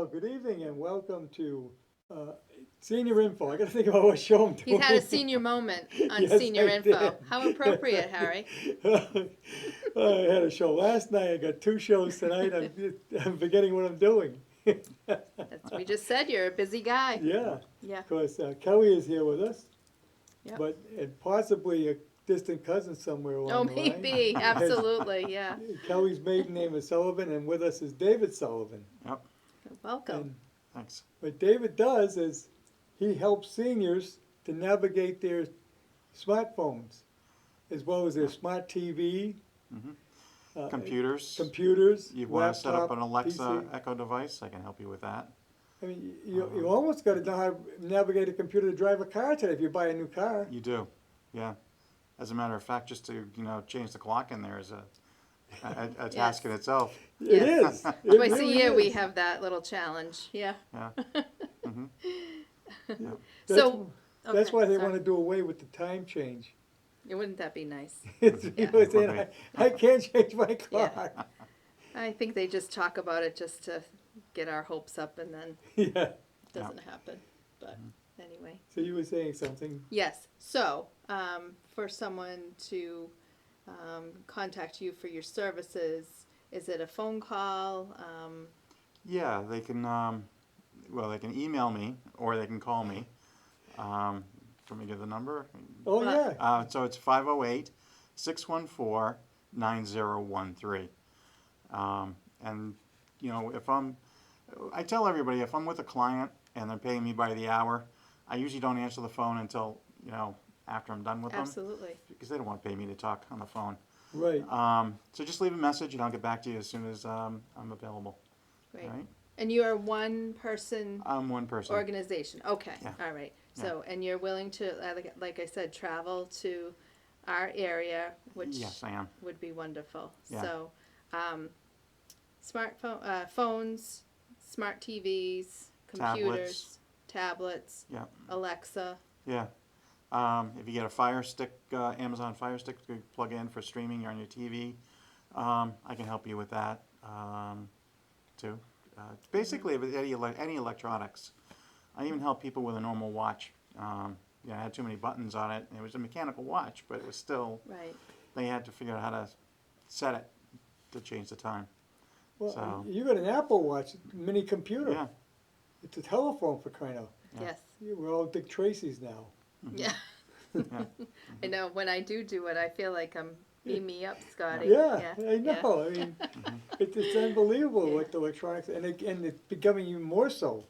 Well, good evening and welcome to Senior Info. I got to think about what show I'm doing. You had a senior moment on Yes, Senior I Info. did. How appropriate, Harry. I had a show last night. I got two shows tonight. I'm forgetting what I'm doing. We just said you're a busy guy. Yeah, Yeah. of course. Kelly is here with us, Yep. but and possibly a distant cousin somewhere Oh, along the line. maybe. Absolutely. Yeah. Kelly's maiden name is Sullivan, and with us is David Sullivan. Yep, Welcome. And thanks. what David does is he helps seniors to navigate their smartphones as well as their smart TV, Computers. computers, You want to set up laptop, an Alexa PC. Echo device? I can help you with that. I mean, you almost got to know how to navigate a computer to drive a car today if you buy a new car. You do, yeah. As a matter of fact, just to change the clock in there is a task in itself. It Yes. is. It Twice really a year we is. have that little challenge. Yeah. Yeah. That's, So, that's okay, why they sorry. want to do away with the time change. Wouldn't that be nice? People saying, I can't change my clock. I think they just talk about it just to get our hopes up and then Yeah. it doesn't happen. But anyway. So you were saying something. Yes. So, for someone to contact you for your services, is it a phone call? Yeah, they can, they can email me or they can call me. Can we give the number? Oh, Well, yeah. So it's 508-614-9013. And, I tell everybody if I'm with a client and they're paying me by the hour, I usually don't answer the phone until, after I'm done with them. Absolutely. Because they don't want to pay me to talk on the phone. Right. So just leave a message and I'll get back to you as soon as I'm available. Great. All right? And you are one person I'm one person. organization. Okay. Yeah. All right. So, and you're willing to, like I said, travel to our area, which Yes, I am. would be wonderful. Yeah. So, smartphone, phones, smart TVs, computers, tablets, Yeah. Alexa. Yeah. If you get a Fire Stick, Amazon Fire Stick to plug in for streaming on your TV, I can help you with that too. Basically, with any electronics. I even help people with a normal watch. I had too many buttons on it. It was a mechanical watch, but it was still, Right. they had to figure out how to set it to change the time. Well, So- you got an Apple Watch, mini computer. Yeah. It's a telephone for crying out. Yeah. Yes. We're all Dick Tracy's now. Yeah. Yeah. I know. When I do it, I feel like I'm beam me up, Scotty. Yeah, I yeah. know. I mean, it's unbelievable what the electronics, and it's becoming even more so.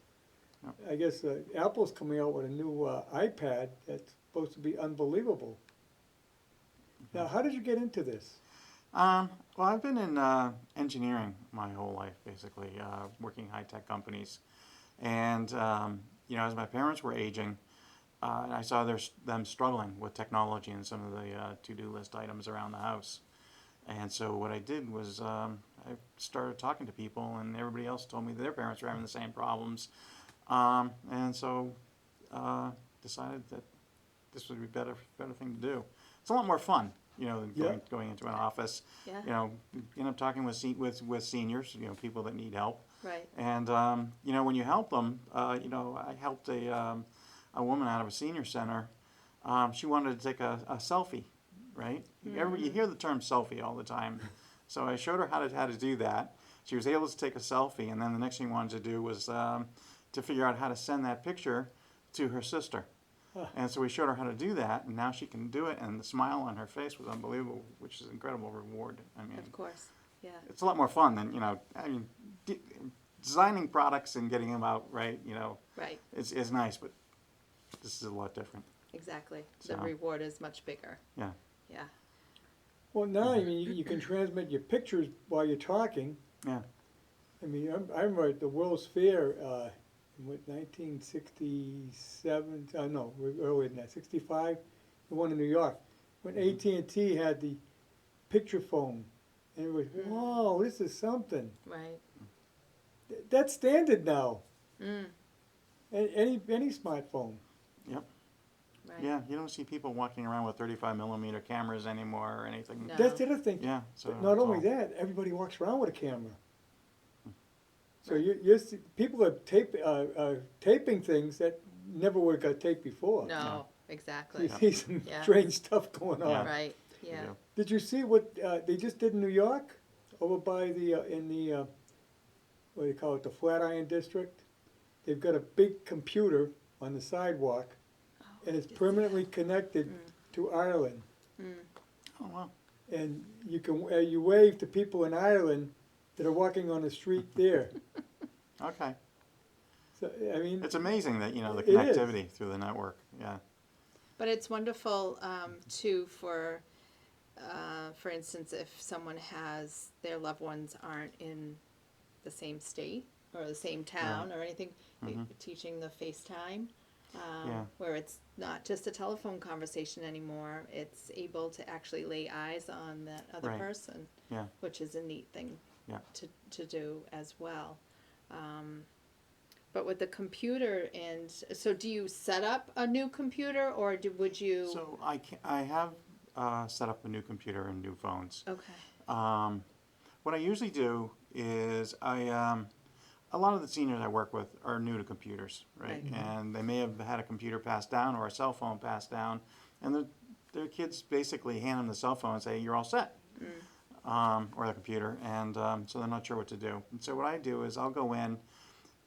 Yep. I guess Apple's coming out with a new iPad that's supposed to be unbelievable. Now, how did you get into this? Well, I've been in engineering my whole life, basically, working high-tech companies. And, as my parents were aging, I saw them struggling with technology and some of the to-do list items around the house. And so what I did was I started talking to people, and everybody else told me that their parents were having the same problems. And so decided that this would be better thing to do. It's a lot more fun, than Yeah. going into an office. Yeah. You end up talking with seniors, people that need help. Right. And when you help them, I helped a woman out of a senior center. She wanted to take a selfie, right? You hear the term selfie all the time. So I showed her how to do that. She was able to take a selfie, and then the next thing she wanted to do was to figure out how to send that picture to her sister. And so we showed her how to do that, and now she can do it, and the smile on her face was unbelievable, which is an incredible reward. I mean, Of course. Yeah. it's a lot more fun than, designing products and getting them out right, Right. is nice, but this is a lot different. Exactly. The So- reward is much bigger. Yeah. Yeah. Well, now, I mean, you can transmit your pictures while you're talking. Yeah. I mean, I remember at the World's Fair, in 1967, no, earlier than that, 65, the one in New York, when AT&T had the picture phone, and it was, whoa, this is something. Right. That's standard now, Mm. any smartphone. Yep. Right. Yeah, you don't see people walking around with 35 millimeter cameras anymore or anything. No. That's the other thing. Yeah. So But not it's only all- that, everybody walks around with a camera. So people are taping things that never would have got taped before. No, You exactly. see some Yeah. strange stuff going on. Yeah. Right, We yeah. do. Did you see what they just did in New York, over by what do you call it, the Flatiron District? They've got a big computer on the sidewalk, and it's permanently connected to Ireland. Oh, wow. And you wave to people in Ireland that are walking on the street there. Okay. So, I mean, It's amazing that, the It is. connectivity through the network. Yeah. But it's wonderful, too, for instance, if someone has, their loved ones aren't in the same state or the same town or anything, teaching the FaceTime, Yeah. where it's not just a telephone conversation anymore, it's able to actually lay eyes on that other Right. person, Yeah. which is a neat thing Yeah. to do as well. But with the computer, and so do you set up a new computer, or would you? So I have set up a new computer and new phones. Okay. What I usually do is a lot of the seniors I work with are new to computers, right? Right. And they may have had a computer passed down or a cell phone passed down, and their kids basically hand them the cell phone and say, "You're all set," or the computer, and so they're not sure what to do. And so what I do is I'll go in,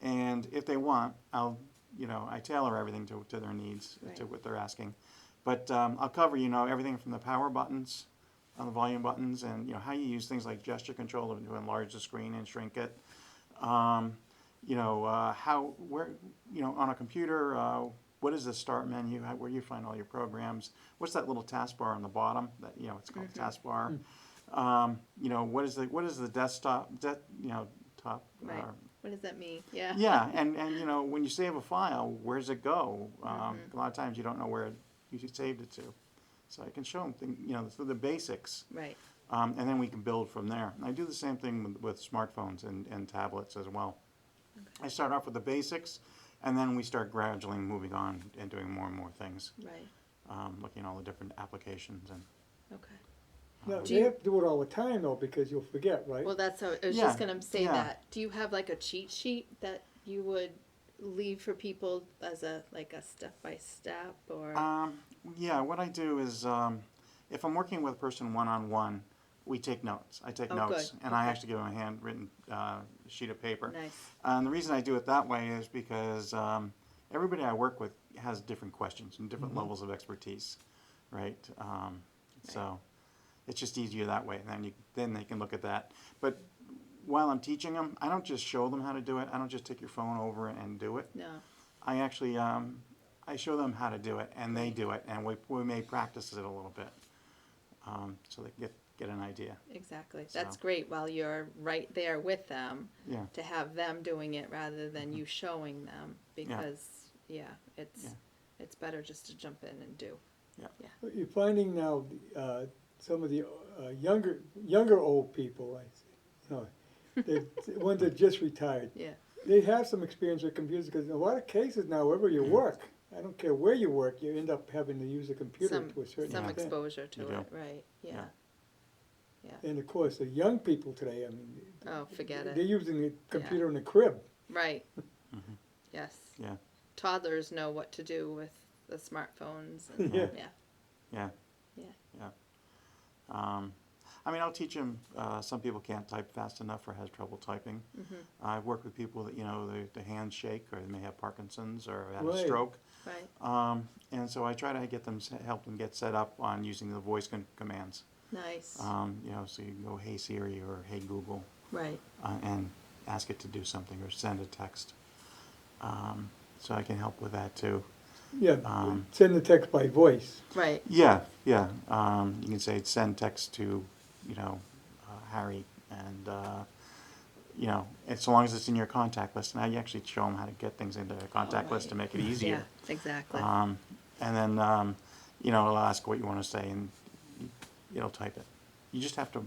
and if they want, I tailor everything to their needs, Right. to what they're asking. But I'll cover, everything from the power buttons, on the volume buttons, and how you use things like gesture control to enlarge the screen and shrink it. On a computer, what is the start menu? Where you find all your programs? What's that little taskbar on the bottom? That it's called the taskbar. What is the desktop? Top. Right. What does that mean? Yeah. Yeah, and when you save a file, where's it go? A lot of times you don't know where you saved it to, so I can show them the basics. Right. And then we can build from there. And I do the same thing with smartphones and tablets as well. Okay. I start off with the basics, and then we start gradually moving on and doing more and more things, Right. looking at all the different applications. And Okay. no, Do they you- have to do it all the time though, because you'll forget, right? Well, that's how I was Yeah, just gonna say yeah. that. Do you have like a cheat sheet that you would leave for people as a step by step or? yeah, what I do is if I'm working with a person one-on-one, we take notes. I take Oh, notes, good. and I Okay. actually give them a handwritten sheet of paper. Nice. And the reason I do it that way is because everybody I work with has different questions and different levels of expertise, right? So it's just easier that way, and then they can look at that. But while I'm teaching them, I don't just show them how to do it. I don't just take your phone over and do it. No. I actually I show them how to do it, and they do it, and we may practice it a little bit, so they can get an idea. Exactly. So- That's great while you're right there with them Yeah. to have them doing it rather than you showing them because it's better just to jump in and do. But you're finding now some of the younger old people, the ones that just retired, Yeah. they have some experience with computers because in a lot of cases now, wherever you work, I don't care where you work, you end up having to use a computer to a certain Some extent. exposure to You do. it, right? Yeah. And of course, the young people today, I mean, Oh, forget they're it. using the computer in the crib. Right. Yes. Yeah. Toddlers know what to do with the smartphones. And, Yeah. Yeah. Yeah. I mean, I'll teach them. Some people can't type fast enough or has trouble typing. I've worked with people that the hands shake, or they may have Parkinson's or had a Right. stroke, Right. and so I try to help them get set up on using the voice commands. Nice. So you can go, "Hey Siri" or "Hey Google," Right. and ask it to do something or send a text. So I can help with that too. Yeah, send the text by voice. Right. Yeah. You can say send text to, Harry, and and so long as it's in your contact list. Now you actually show them how to get things into a contact list to make it easier. Yeah. Exactly. And then it'll ask what you want to say, and it'll type it. You just have to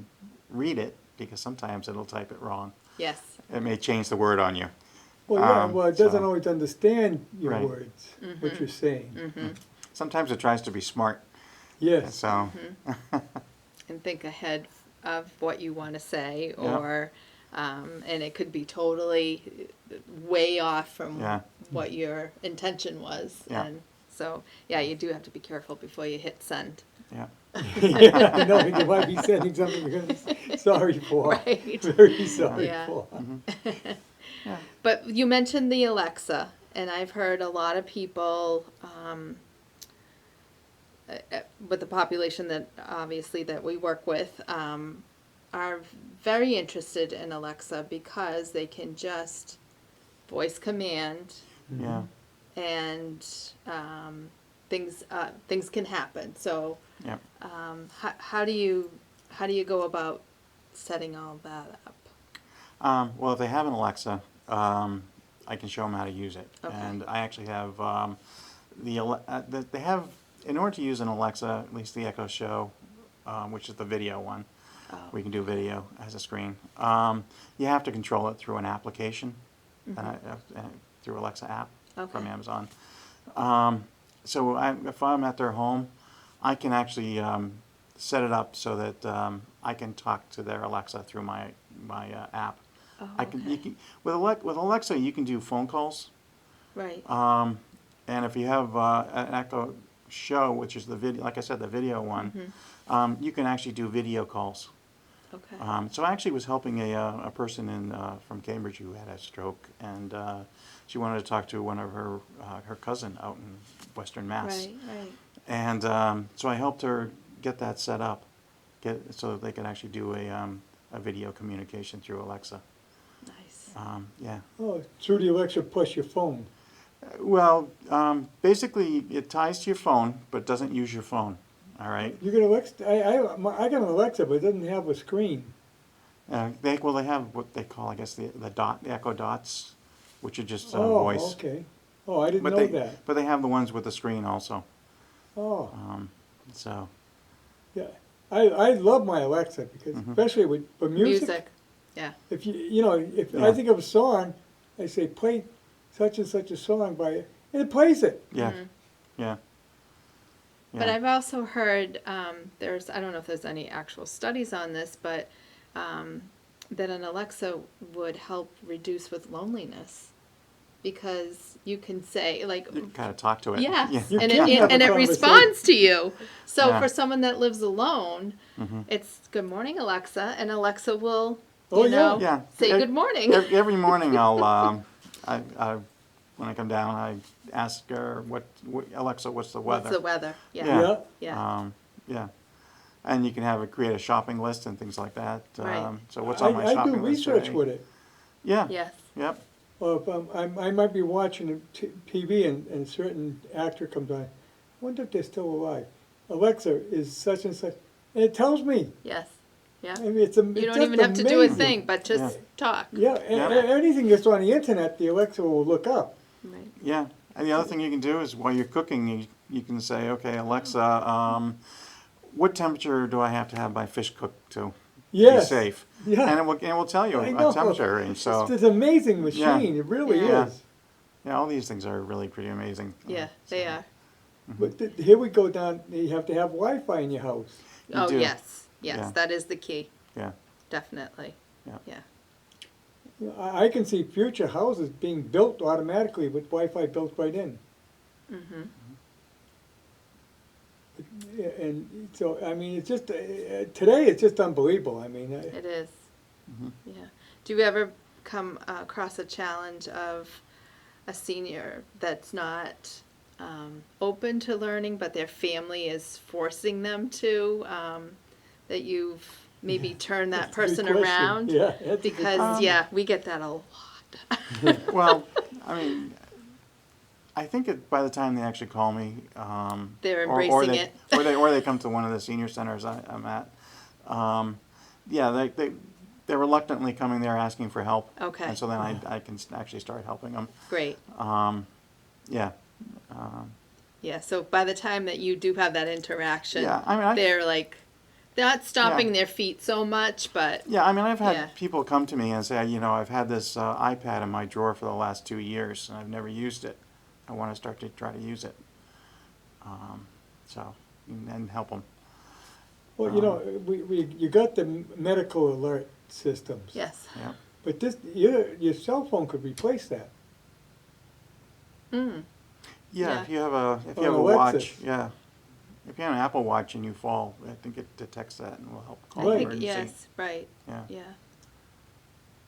read it because sometimes it'll type it wrong. Yes. It may change the word on you. Well, yeah, well, it doesn't so- always understand your Right. words, what you're saying. Sometimes it tries to be smart. Yes. So And think ahead of what you want to say, Yeah. or And it could be totally way off from Yeah. what your intention was. Yeah. And so, yeah, you do have to be careful before you hit send. Yeah. Yeah, I know, you might be sending something you're sorry for. Right. Very sorry Yeah. for. Yeah. But you mentioned the Alexa, and I've heard a lot of people with the population that obviously that we work with are very interested in Alexa because they can just voice command Yeah. and things can happen. So Yep. how do you go about setting all that up? Well, if they have an Alexa, I can show them how to use it. Okay. And I actually have they have, in order to use an Alexa, at least the Echo Show, which is the video one, we can do video as a screen. You have to control it through an application, through Alexa app from Okay. Amazon. So if I'm at their home, I can actually set it up so that I can talk to their Alexa through my app. Oh, I can, okay. you can with Alexa you can do phone calls, Right. and if you have an Echo Show, which is the video, like I said, the video one, you can actually do video calls. Okay. So I actually was helping a person from Cambridge who had a stroke, and she wanted to talk to one of her cousin out in Western Mass. Right. Right. And so I helped her get that set up, so that they could actually do a video communication through Alexa. Nice. Yeah. Oh, through the Alexa plus your phone. Well, basically it ties to your phone, but doesn't use your phone. All right. You can Alexa, I got an Alexa, but it doesn't have a screen. They have what they call, I guess, the Echo Dots, which are just Oh, voice. okay. Oh, I didn't But know they that. but they have the ones with the screen also. Oh, So yeah. I love my Alexa because, especially for music. Yeah. If if Yeah. I think of a song, I say play such and such a song and it plays it. yeah, yeah. But Yeah. I've also heard I don't know if there's any actual studies on this, but that an Alexa would help reduce with loneliness because you can say like, You can kind of talk to it. yes, You and can it have a and it conversation. responds to you. So Yeah. for someone that lives alone, Mhm. it's good morning Alexa, and Alexa will Oh, you yeah. know Yeah. say Ev- good morning. Every morning I'll when I come down I ask her what Alexa, what's the weather? What's the weather? Yeah. Yeah. Yeah. Yeah. And you can have it create a shopping list and things like that. Right. So what's on my I do shopping list research today? with it. Yeah. Yes. Yep. Or if I might be watching TV and a certain actor comes on, I wonder if they're still alive. Alexa is such and such, and it tells me. Yes. Yeah. I mean, it's You don't even have to do a thing, but just talk. Yeah, Yeah. anything that's on the internet, the Alexa will look up. Right. Yeah. And the other thing you can do is while you're cooking, you can say, okay, Alexa, what temperature do I have to have my fish cooked to Yes. be safe? Yeah. And it will tell you I know. a temperature. And so, It's an amazing machine. It really Yeah. is. yeah, all these things are really pretty amazing. Yeah, they are. But here we go down. You have to have Wi-Fi in your house. You Oh do. yes, Yeah. that is the key. Yeah. Definitely. Yeah. Yeah. I can see future houses being built automatically with Wi-Fi built right in. Mm-hmm. And so, I mean, it's just today. It's just unbelievable. I mean, It is. Mhm. Yeah. Do you ever come across a challenge of a senior that's not open to learning, but their family is forcing them to? That you've maybe turned that that's a good person question. around? Yeah, that's a good Because yeah, we get that a lot. Well, I mean, I think by the time they actually call me, They're or embracing they, it. or they come to one of the senior centers I'm at, yeah, they're reluctantly coming there asking for help. Okay. And so then I can actually start helping them. Great. Yeah. Yeah. So by the time that you do have that interaction, Yeah, I mean, they're like, they're not stomping their feet so much, but Yeah, I mean, I've had Yeah. people come to me and say, I've had this iPad in my drawer for the last 2 years and I've never used it. I want to start to try to use it. So, and help them. Well, you know, you got the medical alert systems. Yes. Yeah. But your cell phone could replace that. Mm. Yeah, Yeah. if you have a Or an watch, Alexis. yeah. If you have an Apple Watch and you fall, I think it detects that and will help I call an Right. think, emergency. yes, right, Yeah. yeah,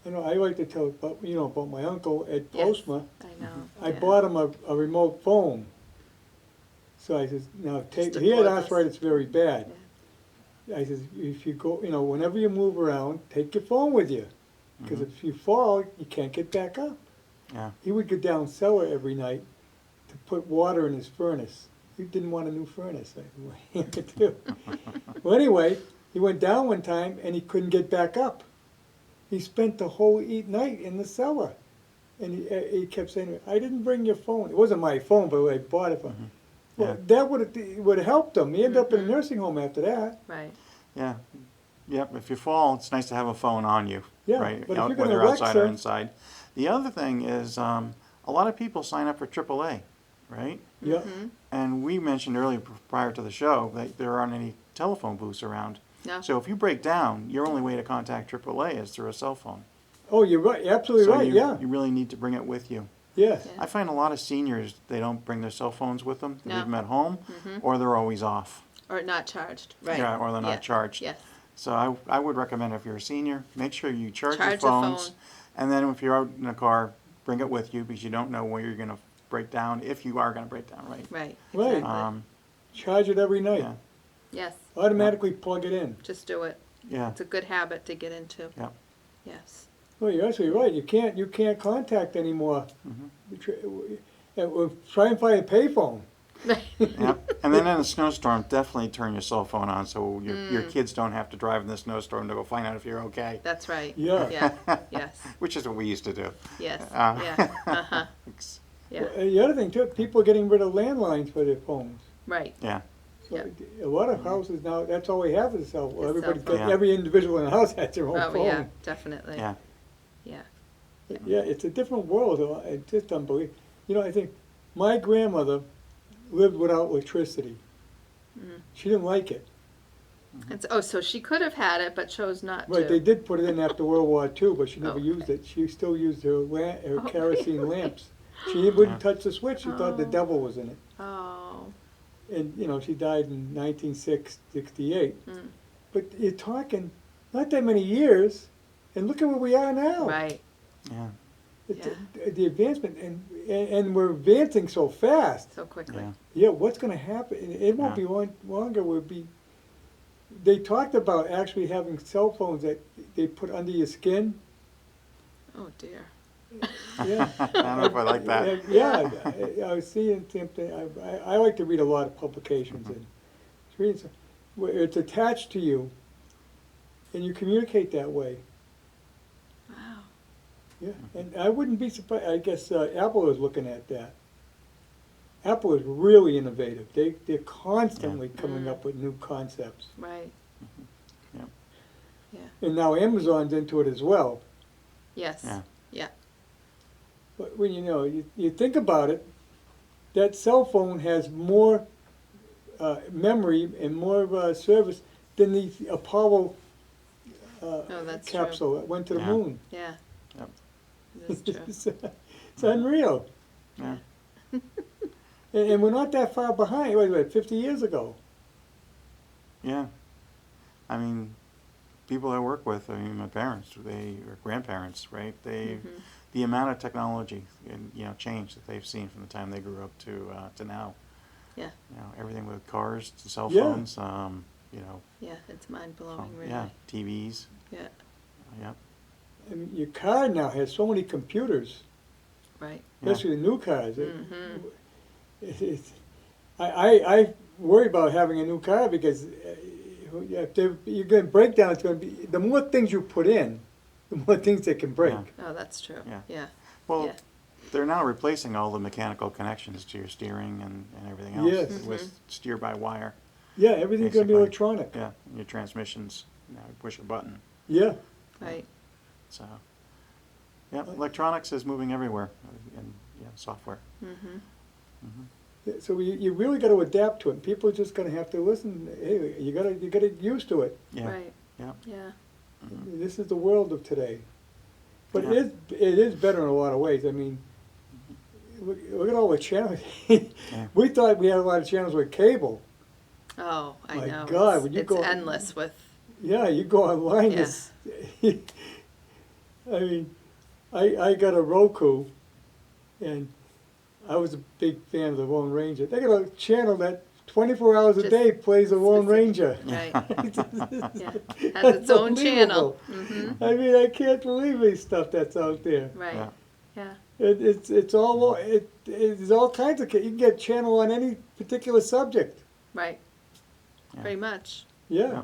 I know, I like to tell about my uncle Ed Yes. Postma. I know. I yeah. bought him a remote phone. So I says, now take, Just a he had cordless. arthritis very bad. I says, if you go, whenever you move around, take your phone with you. Because if you fall, you can't get back up. Yeah. He would go down cellar every night to put water in his furnace. He didn't want a new furnace. I said, what are you gonna do? Well, anyway, he went down one time and he couldn't get back up. He spent the whole night in the cellar. And he kept saying, I didn't bring your phone. It wasn't my phone, but I bought it for him. Well, that would have helped him. He ended up in a nursing home after that. Right, Yeah. Yep. If you fall, it's nice to have a phone on you, Yeah, right? but if you're Whether gonna outside or Alexa- inside. The other thing is, a lot of people sign up for AAA, right? Yeah. And we mentioned earlier, prior to the show, that there aren't any telephone booths around. no, So if you break down, your only way to contact AAA is through a cell phone. Oh, you're right. Absolutely So right. you, Yeah. you really need to bring it with you. Yes. Yeah. I find a lot of seniors, they don't bring their cell phones with them. They No. leave them at home, or they're always off. or not charged, right. Yeah, or they're not Yeah. charged. Yes, So I would recommend if you're a senior, make sure you charge your Charge the phone. phones. And then if you're out in a car, bring it with you because you don't know where you're going to break down, if you are going to break down, right? right, Right. exactly, Charge it every night. Yeah. yes, Automatically plug it in. just do it, Yeah. it's a good habit to get into. Yep. Yes, Well, you're absolutely right. You can't contact anymore. Try and find a payphone. Yep. And then in a snowstorm, definitely turn your cell phone on so your kids don't have to drive in the snowstorm to go find out if you're okay. that's right. Yeah. Yeah, yes, Which is what we used to do. yes, Uh, yeah, uh-huh, yeah, Well, the other thing too, people are getting rid of landlines for their phones. right, Yeah. So Yeah. a lot of houses now, that's all we have is a cell phone. Is Everybody's cell got, phone. every individual in the house has their own oh, phone. yeah, definitely, Yeah. yeah, Yeah, it's a different world. It's just unbelievable. I think my grandmother lived without electricity. She didn't like it. and so she could have had it, but chose not to. Right, they did put it in after World War II, but she never Okay. used it. She still used her Oh, kerosene lamps. She wouldn't Yeah. touch the switch. She thought the Oh. devil was in it. Oh, And, she died in 1968. But you're talking not that many years, and look at where we are now. right, Yeah. The advancement, and we're advancing so fast. so quickly, Yeah. Yeah, what's gonna happen? It won't Yeah. be longer, they talked about actually having cell phones that they put under your skin. oh dear, Yeah. I don't know if I like that. Yeah, I was seeing something, I like to read a lot of publications, and where it's attached to you, and you communicate that way. wow, Yeah, and I wouldn't be surprised, I guess Apple is looking at that. Apple is really innovative. They're constantly coming up with new concepts. right, And now Amazon's into it as well. yes, Yeah. But when you think about it, that cell phone has more memory and more service than the Apollo that's true. capsule that went to the Yeah. moon. yeah, Yep. it is true, It's unreal. Yeah. And we're not that far behind. What, 50 years ago? Yeah. I mean, people I work with, my parents, or grandparents, right? The amount of technology and change that they've seen from the time they grew up to now. Yeah. Everything with cars to cell Yeah. phones. yeah, it's mind-blowing, really, Yeah, TVs. yeah, Yep. I mean, your car now has so many computers, right, Yeah. especially the new cars. Mhm. I worry about having a new car because if you're going to break down, it's going to be, the more things you put in, the more things that can break. Yeah. oh, that's true, Yeah. yeah, Well, Yeah. they're now replacing all the mechanical connections to your steering and everything else Yes. with steer by wire. Yeah, everything's going to be Basically. electronic. Yeah, and your transmissions, you push a button. Yeah. right, So, yeah, electronics is moving everywhere, and software. mm-hmm, So you really got to adapt to it. People are just going to have to listen. Hey, you got to get used to it. Yeah. Right. Yeah. Yeah. This is the world of today. But Yeah. it is better in a lot of ways. I mean, look at all the channels. Yeah. We thought we had a lot of channels with cable. Oh, I My know. God, it's, when you it's go- endless with. Yeah, you go online. Yeah. I mean, I got a Roku, and I was a big fan of the Lone Ranger. They got a channel that 24 hours a Just day plays the Lone specific- Ranger. Right. Yeah. Has its own channel. Unbelievable. I mean, I can't believe the stuff that's out there. Right. Yeah. Yeah. It's all kinds of. You can get channel on any particular subject. Right. Yeah. Pretty much. Yeah.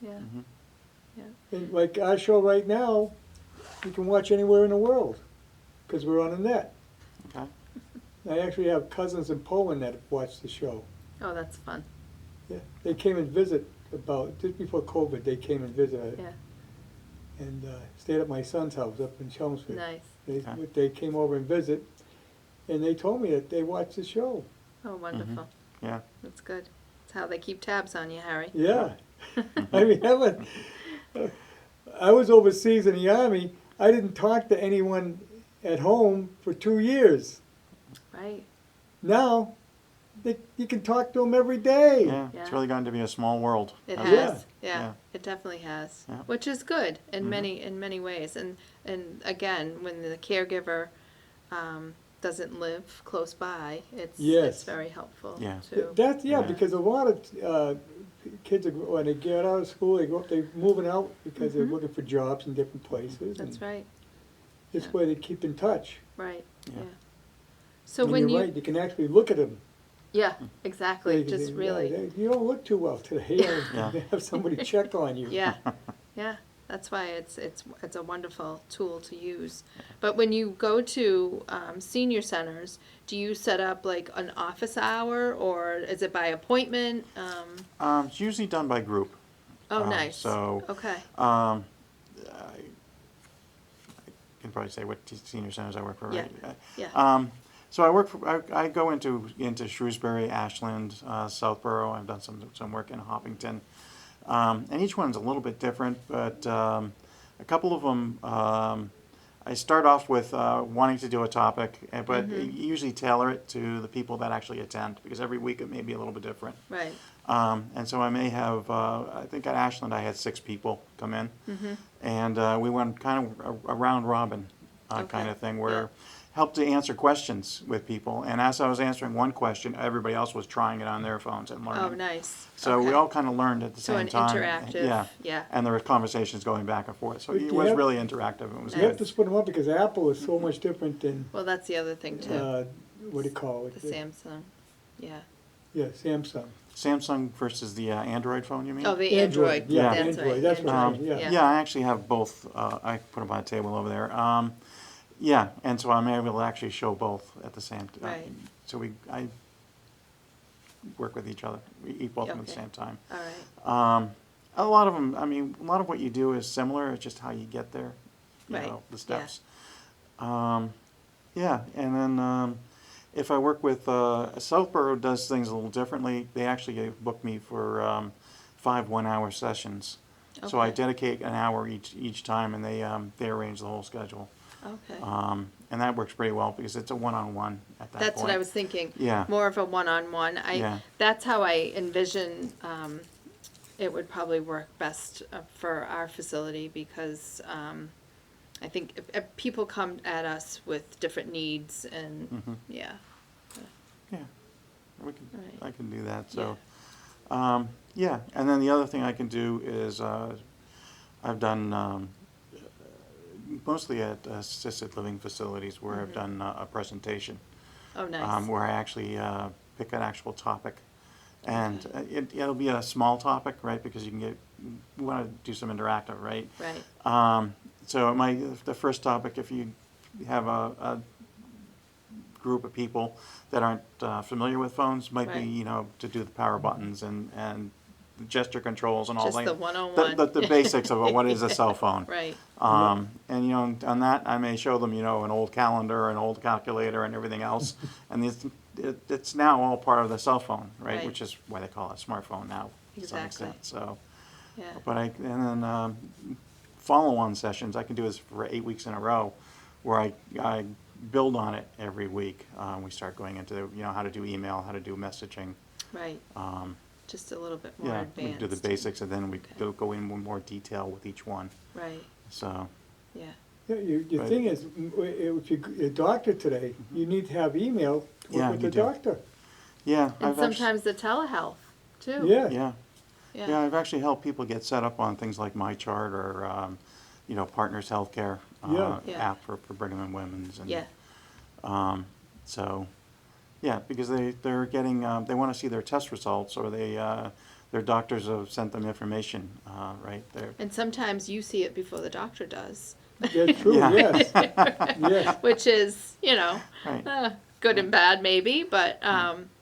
Yeah. And like our show right now, you can watch anywhere in the world because we're on the net. Okay. I actually have cousins in Poland that watch the show. Oh, that's fun. Yeah, they came and visit just before COVID. They came and visited Yeah. and stayed at my son's house up in Chelmsford. Nice. They came over and visit, and they told me that they watched the show. Oh, wonderful. Yeah. That's good. That's how they keep tabs on you, Harry. Yeah, I mean, I was overseas in the Army. I didn't talk to anyone at home for 2 years. Right. Now, you can talk to them every day. Yeah. It's Yeah. really gotten to be a small world. It hasn't has. it? Yeah. Yeah. It definitely has. Yeah. Which is good in Mhm. many ways. And again, when the caregiver doesn't live close by, it's Yes. very helpful Yeah. too. That's Yeah. because a lot of kids are, when they get out of school, they're moving out because they're Mhm. looking for jobs in different places. That's and right. This Yeah. way they keep in touch. Right. Yeah. Yeah. So And when you're you right, you can actually look at them. yeah, exactly. They- Just they- really yeah, you don't look too well today. Yeah. Have somebody check on you. yeah. Yeah. That's why it's a wonderful tool to use. But when you go to senior centers, do you set up like an office hour or is it by appointment? It's usually done by group. Oh, nice. So, Okay. I can probably say what senior centers I work for, right? Yeah. So I go into Shrewsbury, Ashland, Southborough. I've done some work in Hopkinton. And each one's a little bit different, but a couple of them, I start off with wanting to do a topic, but usually tailor it to the people that actually attend, because every week it may be a little bit different. Right. And so I may have, I think at Ashland I had 6 people come in, and we went kind of a round robin kind Okay. of thing, where Yeah. helped to answer questions with people. And as I was answering one question, everybody else was trying it on their phones and learning. Oh, nice. So we Okay. all kind of learned at the So same an time. interactive, Yeah. yeah. And there were conversations going back and forth. So But it you was have- really interactive. It was You have good. to split them up because Apple is so much different than, Well, that's the other thing too. what do you call it? The Samsung. Yeah. Yeah, Samsung. Samsung versus the Android phone, you mean? Oh, the Android. Yeah, That's Android, right. that's what I Android. mean, yeah. Yeah, I actually have both. I put them on a table over there. Yeah, and so I'm able to actually show both at the same time. Right. So I work with each other. We eat both of them at the Okay. same time. All right. A lot of them, I mean, a lot of what you do is similar. It's just how you get there. You Right. know, the steps. Yeah, and then if I work with Southborough does things a little differently. They actually book me for 5 one-hour sessions. So I Okay. dedicate an hour each time, and they arrange the whole schedule. Okay. And that works pretty well because it's a one-on-one at that That's point. what I was thinking. Yeah. More of a one-on-one. Yeah. That's how I envision it would probably work best for our facility because I think if people come at us with different needs and Mhm. yeah. Yeah, we can. Right. I can do that. So, yeah. And then the other thing I can do is I've done mostly at assisted living facilities where I've done a presentation. Oh, nice. Where I actually pick an actual topic, and it'll be a small topic, right? Because you want to do some interactive, right? Right. So the first topic, if you have a group of people that aren't familiar with phones, might be, Right. you know, to do the power buttons and the gesture controls and all Just that. the one-on-one. The basics of what is a cell phone. Right. And, you know, on that, I may show them, you know, an old calendar, an old calculator, and everything else. And it's now all part of the cell phone, right? Right. Which is why they call it a smartphone now, to some Exactly. extent. So, Yeah. but and then follow-on sessions, I can do this for 8 weeks in a row, where I build on it every week. We start going into, how to do email, how to do messaging. Right. Um, Just a little bit more yeah, advanced. we do the basics, and then we Okay. go in with more detail with each one. Right. So, Yeah. Yeah, your Right. thing is, if you're a doctor today, you need to have email to Yeah, work with you the do. doctor. yeah, And I've actually, sometimes the telehealth too. Yeah. yeah, Yeah. yeah, I've actually helped people get set up on things like MyChart or, Partners Healthcare Yeah. Yeah. app for Brigham and Women's. And, Yeah. So, yeah, because they're getting, they want to see their test results, or their doctors have sent them information, right? And sometimes you see it before the doctor does. That's true, Yeah. yes. Yes. Which is, Right. good and bad maybe, but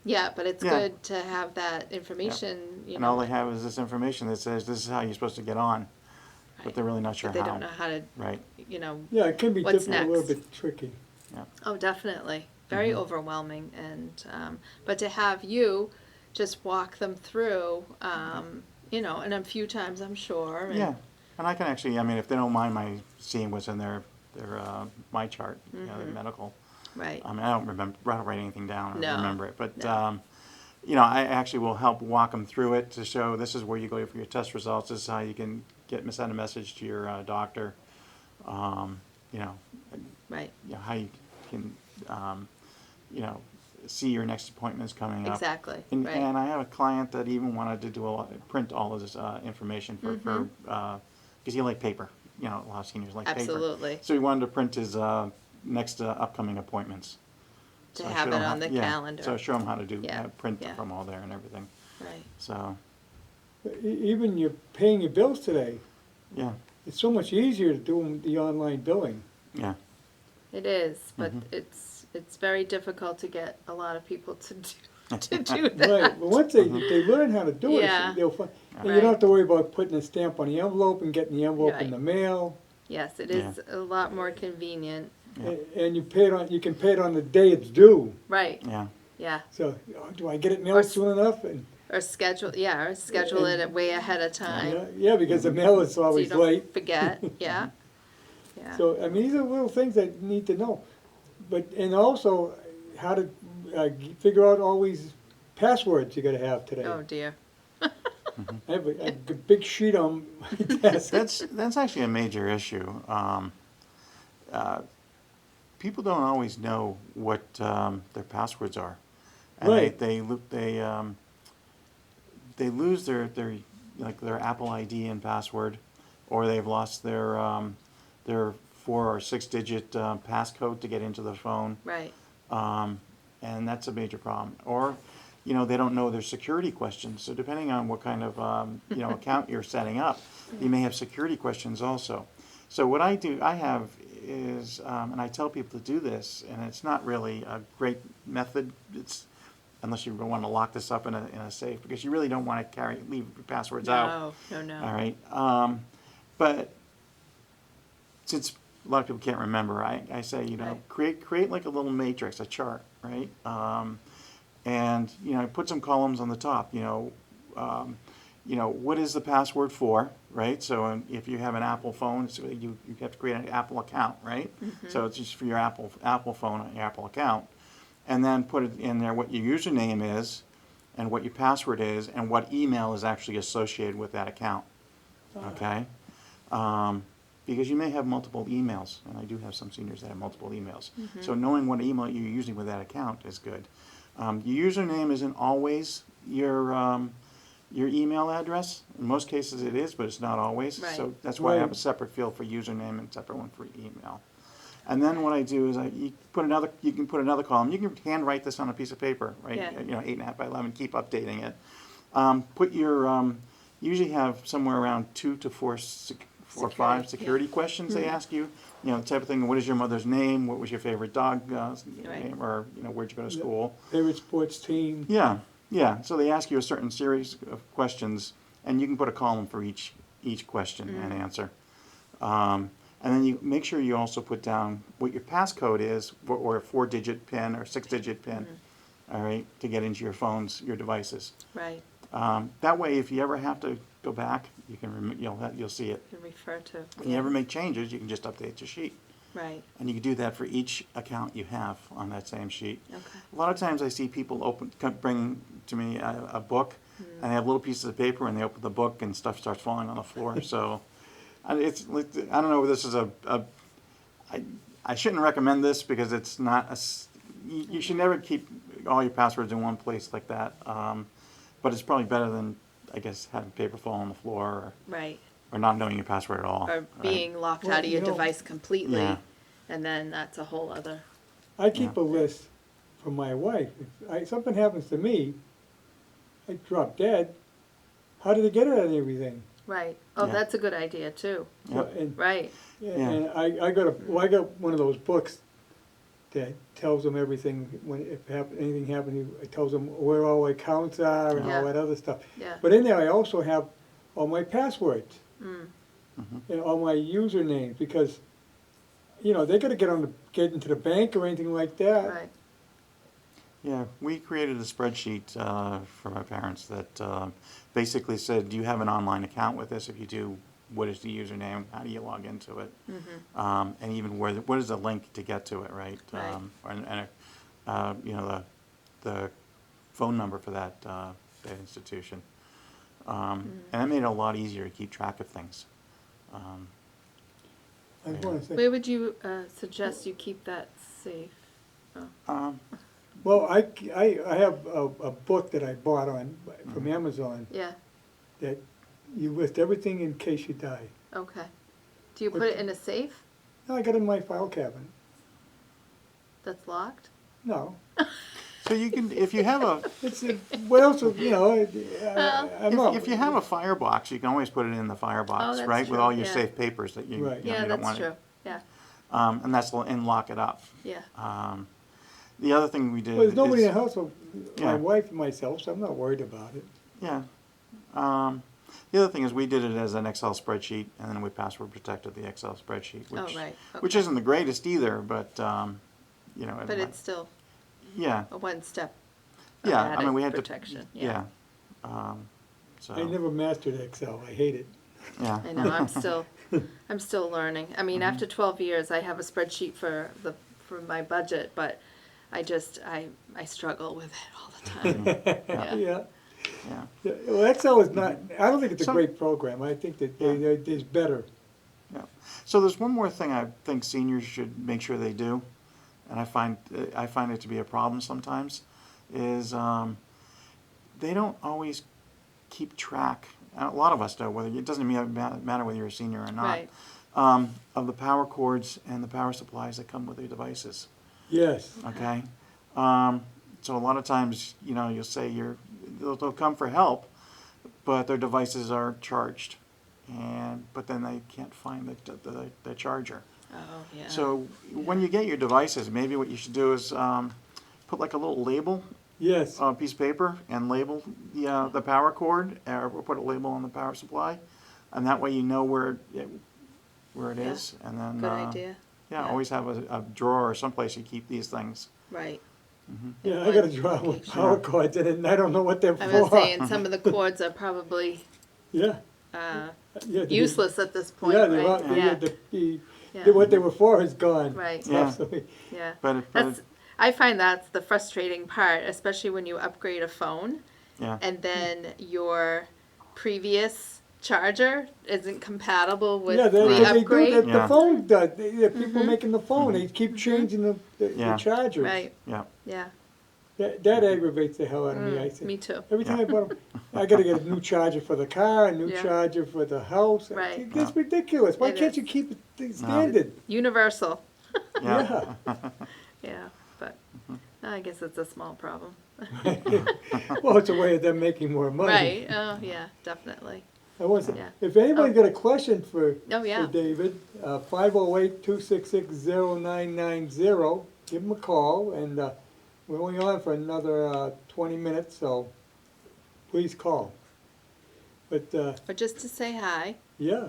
yeah, but it's Yeah. good to have that information, And all they have is this information that says this is how you're supposed to get on, but Right. they're really not sure but they how. don't know how to, Right. Yeah, it can be What's different, a little next? bit tricky. oh, definitely, very Mm-hmm. overwhelming, and but to have you just walk them through, and a few times I'm sure. And, Yeah, and I can actually, if they don't mind my seeing what's in their my chart, their medical. Right. I don't write anything down or No, remember it, but no. I actually will help walk them through it to show this is where you go for your test results. This is how you can send a message to your doctor. Right. How you can see your next appointments coming up. Exactly. And, right. and I have a client that even wanted to print all of this information for because he liked paper. A lot of seniors like paper. Absolutely. So he wanted to print his next upcoming appointments. To So I have showed it him on the calendar. So I show him how to do Yeah, print yeah. from all there and everything. Right. So Even you're paying your bills today, yeah, it's so much easier to do the online billing. yeah, It is, but Mhm. it's very difficult to get a lot of people to do that. Right, but once they learn how to do it, Yeah. they'll find, and you Right. don't have to worry about putting a stamp on the envelope and getting the envelope in Right. the mail. Yes, it Yeah. is a lot more convenient. Yeah. And you can pay it on the day it's due. Right. yeah, Yeah. So, do I get it Or mailed s- soon enough? And, Or schedule it way ahead of time. yeah, because the mail is So you always don't late. forget. Yeah. Yeah. So, I mean, these are little things that you need to know. And also, how to figure out all these passwords you gotta have today. Oh dear. I have a big sheet on my desk. that's actually a major issue. People don't always know what their passwords are, and Right. they lose their Apple ID and password, or they've lost their 4 or 6 digit passcode to get into the phone, Right. and that's a major problem. Or they don't know their security questions. So depending on what kind of account you're setting up, you may have security questions also. So what I have is, and I tell people to do this, and it's not really a great method. It's unless you want to lock this up in a safe, because you really don't want to leave your passwords out. No. All right. But since a lot of people can't remember, I say Right. create like a little matrix, a chart, right? And put some columns on the top. What is the password for, right? So if you have an Apple phone, so you have to create an Apple account, right? So it's just for your Apple phone, your Apple account, and then put it in there what your username is, and what your password is, and what email is actually associated with that account. Okay. Because you may have multiple emails, and I do have some seniors that have multiple emails. So knowing what email you're using with that account is good. Your username isn't always your email address. In most cases it is, but it's not always. Right. So that's why I have a Right. separate field for username and separate one for email. And then what I do is you can put another column. You can handwrite this on a piece of paper, right? Yeah. 8.5 by 11. Keep updating it. Put your usually have somewhere around 2 to 4 or 5 security questions they ask you. The type of thing. What is your mother's name? What was your favorite dog name? Or where'd you go to school? Favorite sports team. Yeah. So they ask you a certain series of questions, and you can put a column for each question and answer. And then you make sure you also put down what your passcode is, or a 4-digit PIN or 6-digit PIN. all right, to get into your phones, your devices. Right, That way, if you ever have to go back, you can you'll see it. you refer to, If you yeah, ever make changes, you can just update your sheet. right, And you can do that for each account you have on that same sheet. okay. A lot of times I see people bring to me a book, and they have little pieces of paper, and they open the book, and stuff starts falling on the floor. So, I don't know if this is I shouldn't recommend this because it's not you should never keep all your passwords in one place like that. But it's probably better than, I guess, having paper fall on the floor Right, or not knowing your password at all. or right? being locked Well, out of you your know- device completely, Yeah. and then that's a whole other, I keep a list for my wife. If something happens to me, I drop dead, how did they get it on everything? right. Oh, Yeah. that's a good idea too, Yep. And, right, and I got one of those books that tells them everything, when, if anything happened, it tells them where all my accounts are and Yeah. all that other stuff. yeah, But in there, I also have all my passwords mm, and all my usernames, because, you know, they gotta get into the bank or anything like that. right, Yeah, we created a spreadsheet for my parents that basically said, do you have an online account with this? If you do, what is the username? How do you log into it? And even what is the link to get to it, right? Right. You know, the phone number for that institution. And that made it a lot easier to keep track of things. I wanna say, where would you, suggest you keep that safe? well, I have a book that I bought from Amazon Yeah, that you list everything in case you die. okay. Do you put it in a safe No, I got it in my file cabinet. that's locked? No, So you can, if you have a, it's, what else, you know, I'm not. if you have a firebox, you can always put it in the firebox, that's right? With true, all your yeah. safe papers that you, Right. you know, Yeah, you don't that's want true, it. yeah, And that's, and lock it up. yeah, The other thing we did Well, there's nobody in is, the house, but Yeah. my wife and myself, so I'm not worried about it. yeah. The other thing is we did it as an Excel spreadsheet, and then we password protected the Excel spreadsheet, oh, which, right, which okay. isn't the greatest either, but, you know. But it's still Yeah, a one step of yeah, I mean, added we had protection, to, yeah. yeah. So, I never mastered Excel, I hate it. yeah. I know, I'm still learning. I mean, after 12 years, I have a spreadsheet for my budget, but I struggle with it all the time. Yeah. Yeah. Yeah. Yeah, well, Excel is not, I don't think it's a So- great program, I think that there's better. Yeah. So there's one more thing I think seniors should make sure they do, and I find it to be a problem sometimes, is they don't always keep track. A lot of us do. It doesn't matter whether you're a senior or not. Right. Of the power cords and the power supplies that come with your devices. Yes, Okay. So a lot of times, you know, you'll say they'll come for help, but their devices are charged, but then they can't find the charger. Oh, yeah. So when you get your devices, maybe what you should do is put like a little label yes, on a piece of paper and label the power cord, or put a label on the power supply, and that way you know where it Yeah. is. And then Good idea. Yeah, Yeah. always have a drawer or someplace you keep these things. Right. yeah, I got a drawer with Location. power cords in it, and I don't know what they're I for. was saying, some of the cords are probably Yeah, uh, yeah. useless at this point, Yeah, right? Yeah. what they were for is gone. Right. Yeah. So, Yeah. But I find that's the frustrating part, especially when you upgrade a phone yeah, and then your previous charger isn't compatible with Yeah, the they do, upgrade. the Yeah. phone does, the people making the phone, they keep changing the Yeah. chargers. Right. yeah. Yeah. That aggravates the hell out of me, I think. Me too. Every time Yeah. I bought them, I gotta get a new charger for the car, a new Yeah. charger for the house. Right. That's ridiculous. Why It can't is. you keep it the standard? Universal. Yeah. Yeah. But I guess it's a small problem. Well, it's a way of them making more money. Right. Oh, yeah, definitely. I was, Yeah. if anybody's got a question for Oh, yeah. David, 508-266-0990, give him a call, and we're only on for another 20 minutes, so please call. But, Or just to say hi. yeah.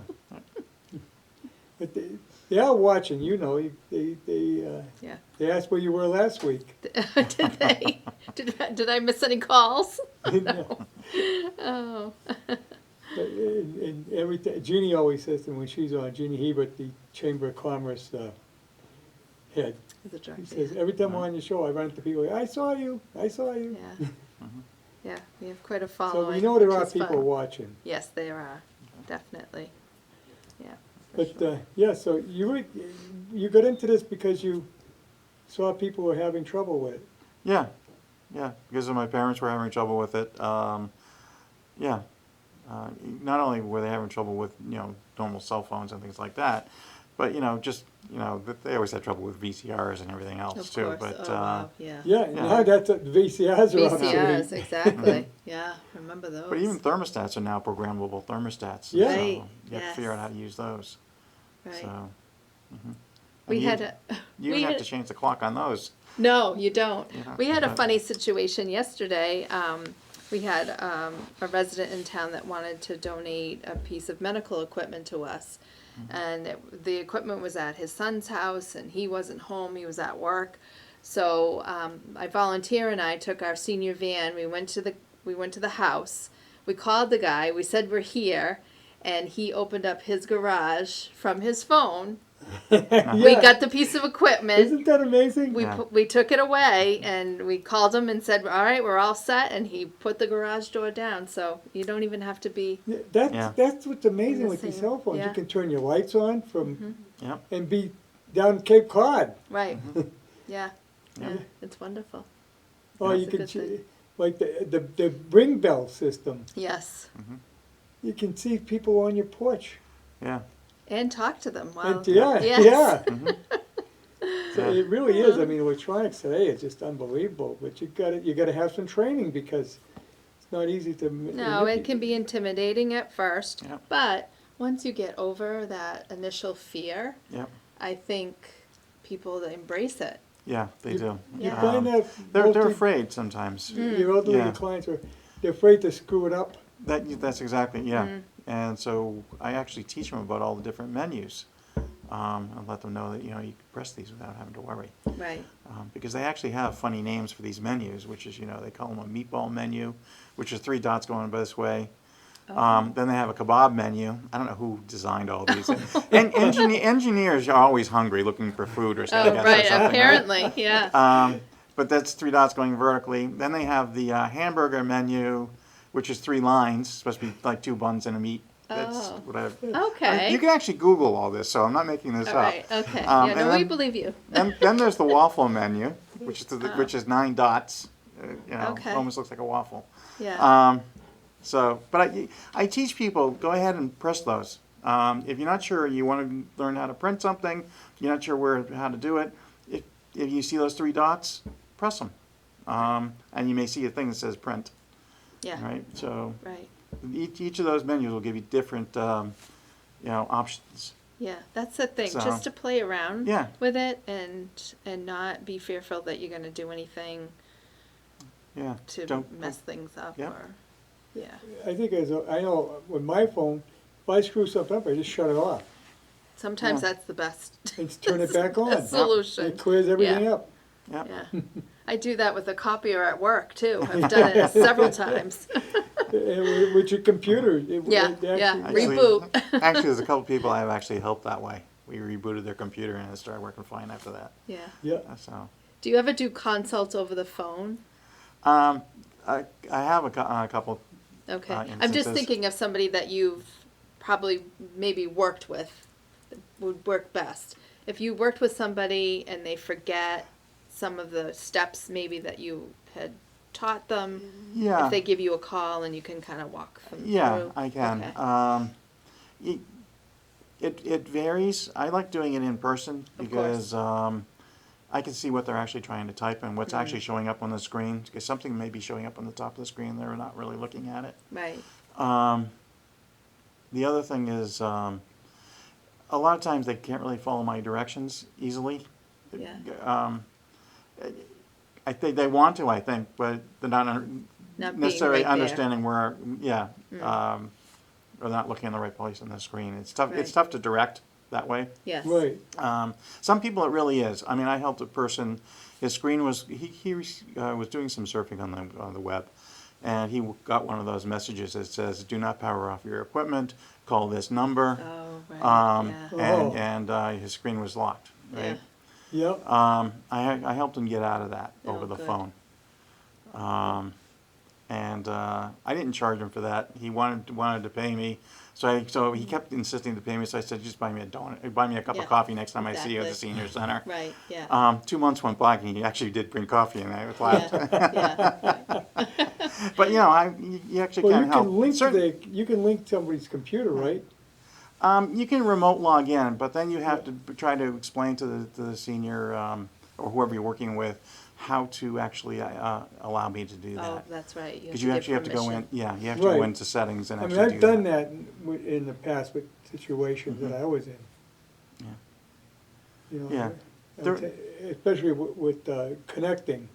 But they are watching, you know, Yeah. they asked where you were last week. Did they? Did Did I miss any calls? No. Oh. And everything, Jeannie always says to me when she's on, Jeannie Hebert, the Chamber of Commerce head, He's a she director. says, every time I'm on your show, I run into people, I saw you. Yeah. Yeah, we have quite a following. So we know there which are is people fun. watching. Yes, there are, definitely. Yeah. for But, sure. yeah, so you got into this because you saw people were having trouble with it. Yeah, yeah, because my parents were having trouble with it. Yeah, not only were they having trouble with normal cell phones and things like that, but just they always had trouble with VCRs and everything else Of too. course. But Oh, wow. Yeah. Yeah, and Yeah. now that's, VCRs are VCRs, obsolete. exactly. Yeah, remember those. but even thermostats are now programmable thermostats. Yeah. So Right, you have to figure out yes. how to use those. Right. So. We And had a. You we even have had- to change the clock on those. No, you don't. Yeah. We had a But- funny situation yesterday. We had a resident in town that wanted to donate a piece of medical equipment to us. And the equipment was at his son's house and he wasn't home, he was at work. So my volunteer and I took our senior van, we went to the house, we called the guy, we said we're here, and he opened up his garage from his phone. We Yeah. got the piece of equipment. Isn't that amazing? Yeah. We took it away and we called him and said, all right, we're all set. And he put the garage door down. So you don't even have to be. Yeah, Yeah. that's what's amazing the with these same- cell phones. You yeah. can turn your lights on from Yep. and be down Cape Cod. Right. Yeah. Yeah. Yeah. It's wonderful. Or That's you a can good thing. like the ring bell system. Yes. You can see people on your porch. Yeah. And talk to them while. And yeah, Yes. yeah. Mhm. So Yeah. it really is. I mean, electronics today is just unbelievable. But you got to have some training because it's not easy to. No, it can be intimidating at first. Yep. But once you get over that initial fear, Yep. I think people embrace it. Yeah, they do. You Yeah. find that They're most of afraid sometimes. your elderly Yeah. clients they're afraid to screw it up. That's exactly, yeah. And so I actually teach them about all the different menus. And let them know that you can press these without having to worry. Right. Because they actually have funny names for these menus, which is they call them a meatball menu, which is 3 dots going this way. Then they have a kebab menu. I don't know who designed all these. And engineers are always hungry, looking for food or Oh, something. right. something, Apparently. Yeah. But that's 3 dots going vertically. Then they have the hamburger menu, which is 3 lines, supposed to be like 2 buns and a meat. That's Oh. what I've. Okay. You can actually Google all this, so I'm not making this All up. right. Okay. Um, Yeah. and No, we then- believe you. Then there's the waffle menu, which is 9 dots. Okay. Almost looks like a waffle. Yeah. But I teach people, go ahead and press those. If you're not sure, you want to learn how to print something, you're not sure how to do it, if you see those 3 dots, press them. And you may see a thing that says print, Yeah. right? So Right. each of those menus will give you different, options. Yeah. That's the thing. So- Just to play around Yeah. with it and not be fearful that you're going to do anything Yeah. to Don't- mess things up Yeah. or. Yeah. I think I know with my phone, if I screw something up, I just shut it off Sometimes Yeah. that's the best and turn it back on. solution. It clears everything Yeah. up. Yep. Yeah. I do that with a copier at work too. I've done it several times. With your computer. Yeah, it yeah. actually- Reboot. Actually, there's a couple people I've actually helped that way. We rebooted their computer and it started working fine after that. Yeah. Yeah. So, Do you ever do consults over the phone? I have a couple. Okay. I'm just instances. thinking of somebody that you've probably maybe worked with that would work best. If you worked with somebody and they forget some of the steps maybe that you had taught them, Yeah. if they give you a call and you can kind of walk them Yeah, through. I can. Okay. It varies. I like doing it in person Of because I can see what they're actually trying to type and what's Mm-hmm. actually showing up on the screen. Because something may be showing up on the top of the screen, they're not really looking at it. Right. The other thing is, a lot of times they can't really follow my directions easily. Yeah. I think they want to, but they're not Not being necessarily right there. understanding where, or not looking in the right place on the screen. It's tough. It's Right. tough to direct that way. Yes. Right. Some people it really is. I mean, I helped a person. His screen was he was doing some surfing on the web, and he got one of those messages that says, "Do not power off your equipment. Call this number." Oh, right. Yeah. Oh. And his screen was locked. Right. Yep. I helped him get out of that Oh, over the good. phone. And I didn't charge him for that. He wanted to pay me, so he kept insisting to pay me. So I said, just buy me a donut, buy me a cup Yeah, of coffee next time I see you at the exactly. senior center. Right. Yeah. 2 months went by, and he actually did bring coffee, and I was glad. Yeah. But you actually Well, can you help. can link Certain- you can link somebody's computer, right? You can remote log in, but then you have to try to explain to the senior or whoever you're working with how to actually allow me to do Oh, that. that's right. Because you actually have to go in, you have to go Right. into settings and I actually mean, do I've done that. that in the past with situations that I was in. Yeah. You know, Yeah. I There- ta- especially with connecting.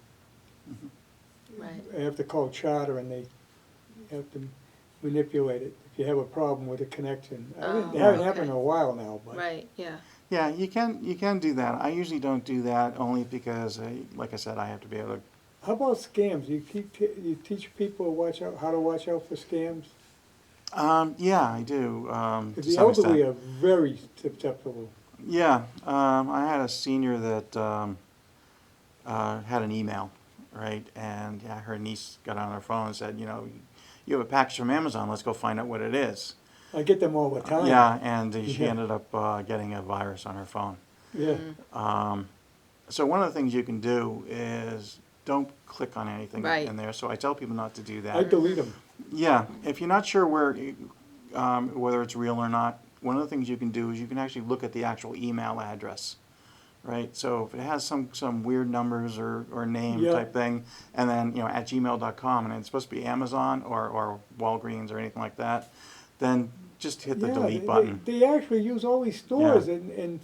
Right. I have to call charter and they have to manipulate it if you have a problem with a connection. Oh, It hasn't okay. happened in a while now, but. Right. Yeah. Yeah, you can do that. I usually don't do that only because, like I said, I have to be able to. How about scams? You teach people how to watch out for scams? Yeah, I do. To Because the some elderly extent. are very susceptible. Yeah, I had a senior that had an email, right? And yeah, her niece got on her phone and said, you have a package from Amazon. Let's go find out what it is. I get them all the time. Yeah, and she Yeah. ended up getting a virus on her phone. Yeah. So one of the things you can do is don't click on anything Right. in there. So I tell people not to do that. I delete them. Yeah, if you're not sure whether it's real or not, one of the things you can do is you can actually look at the actual email address, right? So if it has some weird numbers or name Yeah. type thing, and then at gmail.com, and it's supposed to be Amazon or Walgreens or anything like that, then just hit the delete button. They actually use all these stores and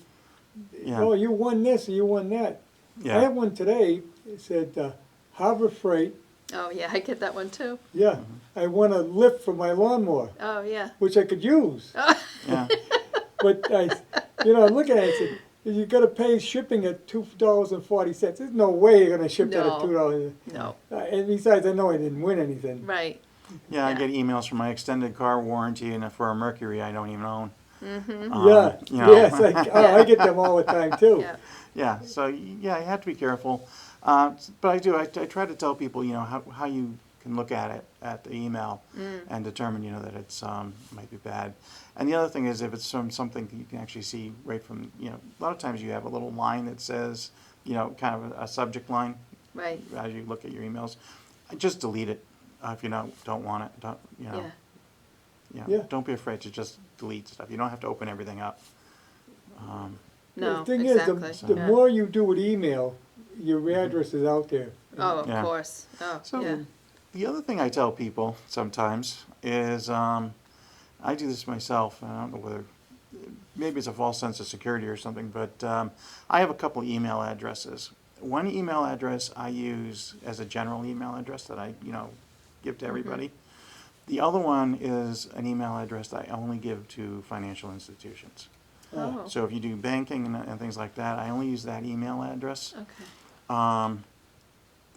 Yeah. oh, you won this or you won that. Yeah. I had one today. It said Harbor Freight. Oh, yeah. I get that one too. Yeah, Mm-hmm. I won a lift for my lawnmower, Oh, yeah. which I could use. Yeah. But I'm looking at it. I said, you got to pay shipping at $2.40. There's no way you're going to ship that at No. $2. No. And besides, I know I didn't win anything. Right. Yeah, I Yeah. get emails from my extended car warranty and for a Mercury I don't even own. Yeah. You know. Yes. I get them all the time too. Yeah. Yeah, so yeah, you have to be careful. But I do. I try to tell people, how you can look at it at the email and determine, that it's might be bad. And the other thing is, if it's something that you can actually see right from, a lot of times you have a little line that says, kind of a subject line Right. as you look at your emails. Just delete it if you don't want it. Yeah. Yeah. Don't be afraid to just delete stuff. You don't have to open everything up. No. The thing exactly. is, the Yeah. more you do with email, your address is out there. Oh, of Yeah. course. Oh, So yeah. the other thing I tell people sometimes is, I do this myself. I don't know whether maybe it's a false sense of security or something, but I have a couple email addresses. One email address I use as a general email address that I give to everybody. The other one is an email address that I only give to financial institutions. Oh. So if you do banking and things like that, I only use that email address. Okay.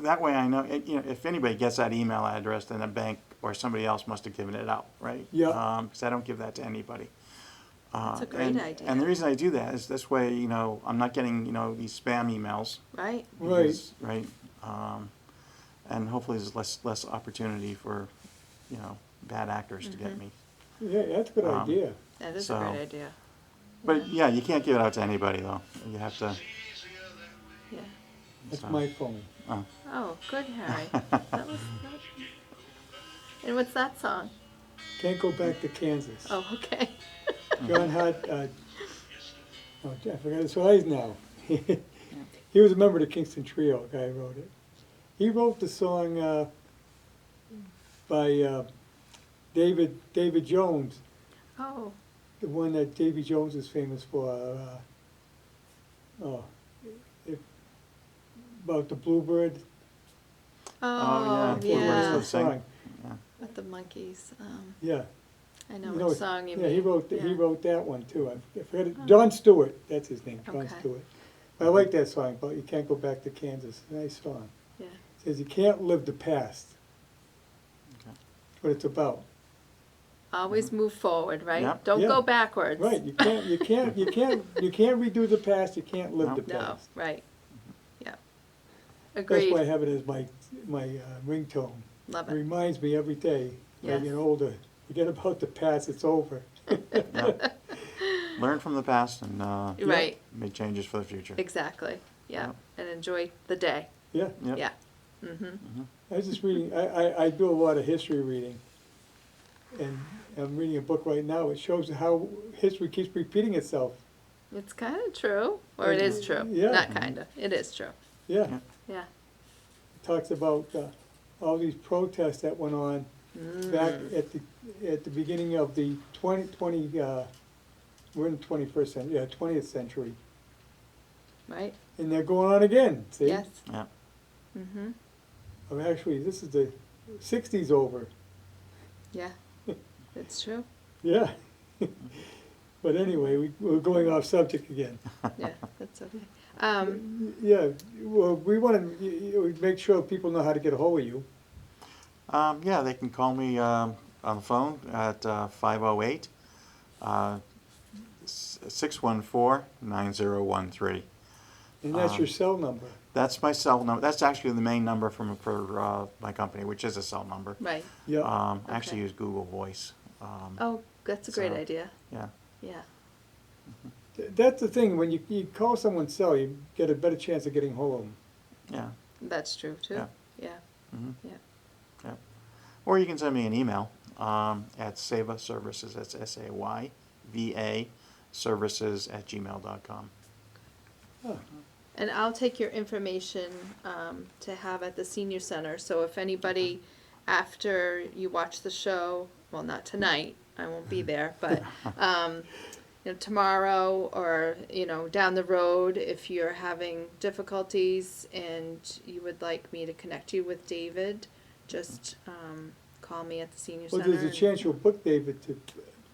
That way I know, if anybody gets that email address, then a bank or somebody else must have given it out, right? Yeah. Because I don't give that to anybody. That's a great idea. And the reason I do that is this way, I'm not getting, these spam emails. Right. Right. Because, right. And hopefully there's less opportunity for, bad actors to get me. Yeah, that's a good idea. That is So- a great idea. But yeah, you can't give it out to anybody though. You have to. Yeah. That's so- my phone. Oh, good, Harry. That was. And what's that song? Can't go back to Kansas. Oh, okay. John Hart, I forgot his eyes now. He was a member of the Kingston Trio, the guy who wrote it. He wrote the song by David Jones, Oh, the one that Davy Jones is famous for. About the bluebird. oh, yeah. yeah. Bluebirds Sing. Song. With the monkeys. Yeah. I know You which song you yeah, mean. he wrote Yeah. that one too. I forget it. John Stewart, that's his name, John Okay. Stewart. I like that song, but you can't go back to Kansas. Nice song. Yeah. It says you can't live the past. Okay. That's what it's about. Always move forward, right? Yep. Don't Yeah. go backwards. Right, you can't redo the past, you can't live No. the No, past. right. Yeah. That's Agreed. why I have it as my ringtone. Love It it. reminds me every day, when I Yes. get older, forget about the past, it's over. Yep. Learn from the past and Right. make changes for the future. Exactly. Yeah. Yep. And enjoy the day. Yeah, Yep. Yeah. Mm-hmm. I was just reading, I do a lot of history reading. And I'm reading a book right now, it shows how history keeps repeating itself. It's kind of true, or it is true. Yeah. Not kind of. It is true. Yeah, Yeah. Yeah. it talks about all these protests that went on back at the beginning of the 20, we're in the 21st century, yeah, 20th century. Right. And they're going on again, see? Yes. Yeah. Mm-hmm. Oh, actually, this is the 60s over, Yeah. It's true. yeah. But anyway, we're going off subject again. Yeah. That's okay. Yeah, well, we want to make sure people know how to get a hold of you. Yeah, they can call me on the phone at 508 614-9013. And that's your cell number. That's my cell number. That's actually the main number for my company, which is a cell number. Right. Yeah. I actually Okay. use Google Voice. Oh, that's a great So- idea. Yeah. Yeah. That's the thing, when you call someone's cell, you get a better chance of getting hold of them. Yeah. That's true too. Yeah. Yeah. Hmm. Yeah. Yeah. Or you can send me an email at Seva Services. That's SAYVA services@gmail.com. Oh, And I'll take your information to have at the senior center. So if anybody, after you watch the show, well, not tonight, I won't be there, but tomorrow or down the road, if you're having difficulties and you would like me to connect you with David, just call me at the senior well, center. there's a chance you'll book David to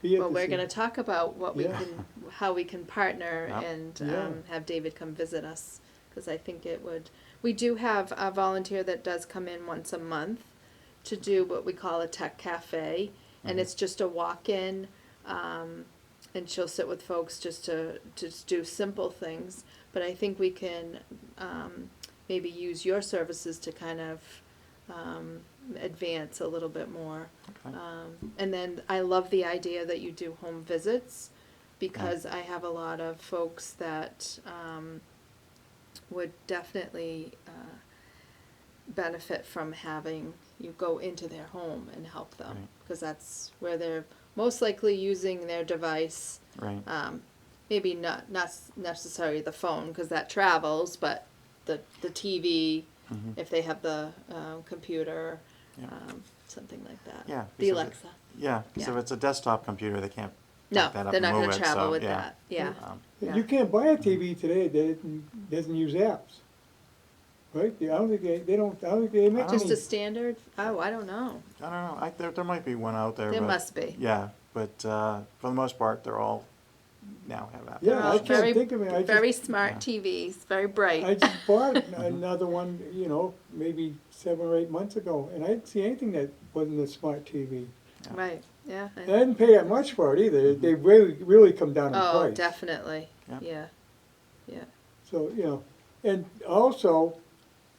be at Well, the we're scene. going to talk about what we Yeah. can, how we can partner Yeah. and Yeah. have David come visit us, because I think it would. We do have a volunteer that does come in once a month to do what we call a tech cafe, and it's just a walk-in, and she'll sit with folks just to do simple things. But I think we can maybe use your services to kind of advance a little bit more. Okay. And then I love the idea that you do home visits, because I have a lot of folks that would definitely benefit from having you go into their home and help them, Right. because that's where they're most likely using their device. Right. Maybe not necessarily the phone, because that travels, but the TV, Mhm. if they have the computer, Yeah. something like that. Yeah, The because Alexa. Yeah, because Yeah. if it's a desktop computer, they can't No, pick that up they're and not move going to it, travel so, with yeah. that. Yeah. Yeah. You can't buy a TV today that doesn't use apps, right? I don't think they make I Just any. a standard? Oh, I don't know. I don't know. There might be one out there. There but, must be. Yeah, but for the most part, they're all now have apps. Yeah, They're I all can't very, think of it. I very just, smart Yeah. TVs, very bright. I just bought another one, maybe 7 or 8 months ago, and I didn't see anything that wasn't a smart TV. Yeah. Right, yeah. And I didn't pay that much for it either. They really come down in Oh, price. definitely, Yeah. yeah, yeah. So, and also,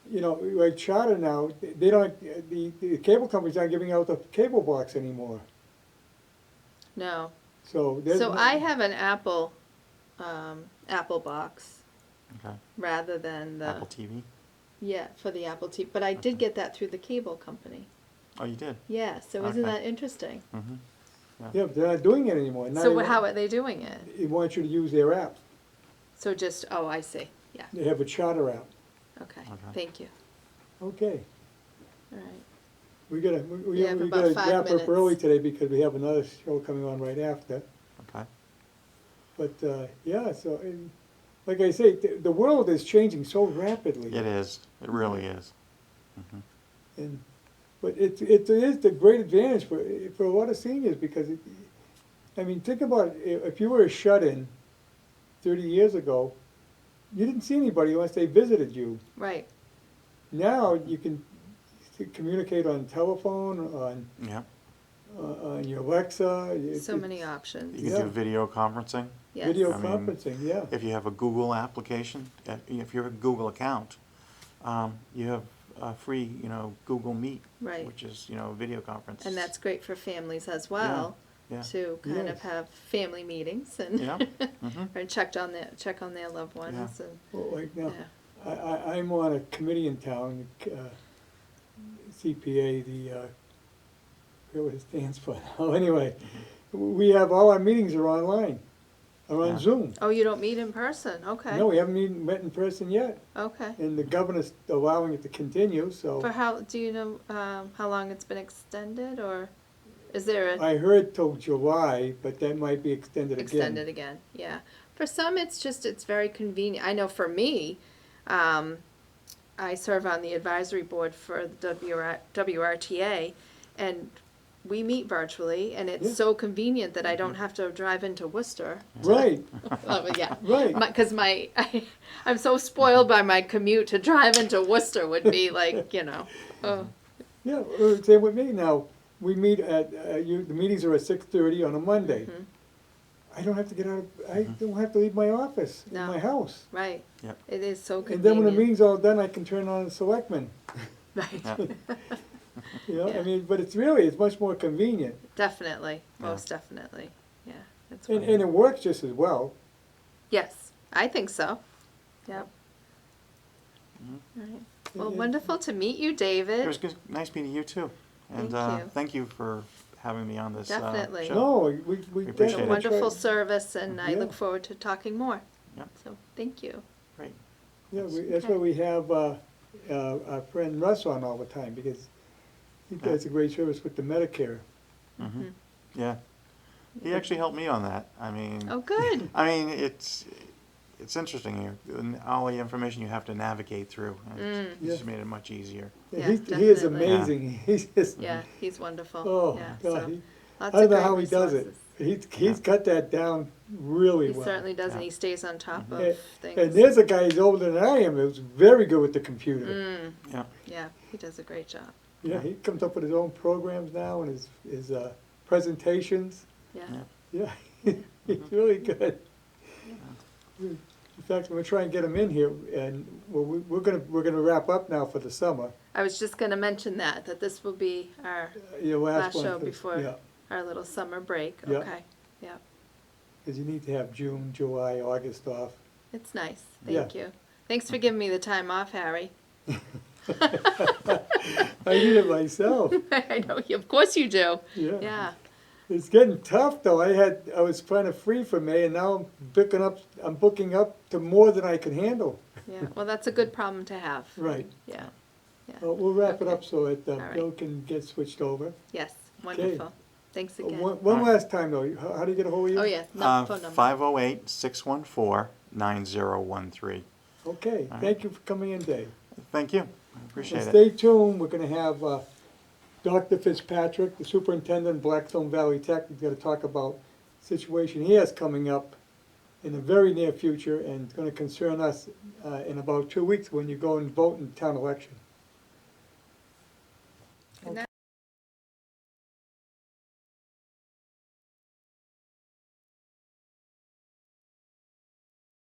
like Charter now, they don't, the cable companies aren't giving out the cable box anymore. No. So there's. So no- I have an Apple box Okay. rather than the, Apple TV. yeah, for the Apple TV, but I did get that through the cable company. Oh, you did. Yeah, so isn't Okay. that interesting? Mm-hmm. Yeah, but they're not doing it anymore. Now So they how want- are they doing it? They want you to use their app. So just, oh, I see, yeah, They have a Charter app. okay, Okay. thank you, Okay. all right. We gotta, We have we about gotta 5 wrap up minutes. early today because we have another show coming on right after. Okay. But, yeah, so, and like I say, the world is changing so rapidly. It is. It really is. Mm-hmm. And But it is the great advantage for a lot of seniors, because I mean, think about it, if you were a shut-in 30 years ago, you didn't see anybody unless they visited you. Right. Now you can communicate on telephone, Yeah. on your Alexa. So many options. You can Yeah. do video conferencing. Yes. Video I mean, conferencing, yeah. If you have a Google application, if you have a Google account, you have a free, Google Meet, Right. which is, video conference. And that's great for families as well, Yeah. to kind of Yes. have family meetings and Yeah. Mhm. or check on their loved ones and Well, like now, yeah. I'm on a committee in town, CPA, I forget what it stands for now. Anyway, we have, all our meetings are online, are on Yeah. Zoom. Oh, you don't meet in person? Okay. No, we haven't even met in person yet, Okay. and the governor's allowing it to continue, so. For how, do you know, how long it's been extended, or is there a I heard till July, but that might be extended again. extended again? Yeah. For some, it's very convenient. I know for me, I serve on the advisory board for the WRTA, and we meet virtually, and it's Yeah. so convenient that I don't have to drive into Worcester. Right, Yeah. right. Because I'm so spoiled by my commute, to drive into Worcester would be like, oh, Yeah, same with me now. We meet at, the meetings are at 6:30 on a Monday. Mhm. I don't have to I don't have to leave my office, No. my house. right. Yep. It is so And then convenient. when the meeting's all done, I can turn on the selectmen. Right. Yeah. I Yeah. mean, but it's much more convenient. Definitely, Yeah. most definitely. Yeah, that's And wonderful. it works just as well. Yes, I think so. Yep. Mhm. All right. Well, Yeah. wonderful to meet you, David. It was good, nice meeting you too. And Thank you. thank you for having me on this Definitely. show. No, we We It's appreciate definitely a it. wonderful try- service, and I Yeah. look forward to talking more. Yep. So, thank you. Great. Yeah, that's why we have, our friend Russ on all the time, because he Yeah. does a great service with the Medicare. Hmm. Yeah. He actually helped me on that. I mean, Oh, good. it's interesting here. And all the information you have to navigate through. And Mm. It's just made it much easier. Yeah, He is definitely. amazing. He's just, Yeah, he's wonderful. oh, Yeah, God, so he, lots I don't of know great how he does it. resources. He's got that down really He well. certainly does, and Yeah. he stays on top Mhm. of And things. there's a guy who's older than I am, who's very good with the computer. Mm, Yeah. yeah, he does a great job. Yeah, he comes up with his own programs now and his presentations. Yeah. Yeah. Yeah, he's really good. In fact, I'm gonna try and get him in here, and well, we're gonna wrap up now for the summer. I was just gonna mention that this will be our Your last one show for- before Yeah, our little summer break. Yeah. Okay, yeah, because you need to have June, July, August off. it's nice. Yeah. Thank you. Thanks for giving me the time off, Harry. I need it myself, I know, of course you do. yeah. Yeah, It's getting tough, though. I was kind of free for May, and now I'm booking up to more than I can handle. yeah. Well, that's a good problem to have. Right. Yeah, yeah. Well, we'll wrap it Okay. up so that right. Bill can get switched over. Yes, wonderful. Thanks again. One Alright. last time, though, how do you get a hold of you? Oh, yeah, phone number. 508-614-9013. Okay, Alright. thank you for coming in, Dave. Thank you. I And appreciate it. stay tuned, we're gonna have Dr. Fitzpatrick, the superintendent of Blackstone Valley Tech. He's gonna talk about situation he has coming up in the very near future, and it's gonna concern us in about 2 weeks when you go and vote in town election.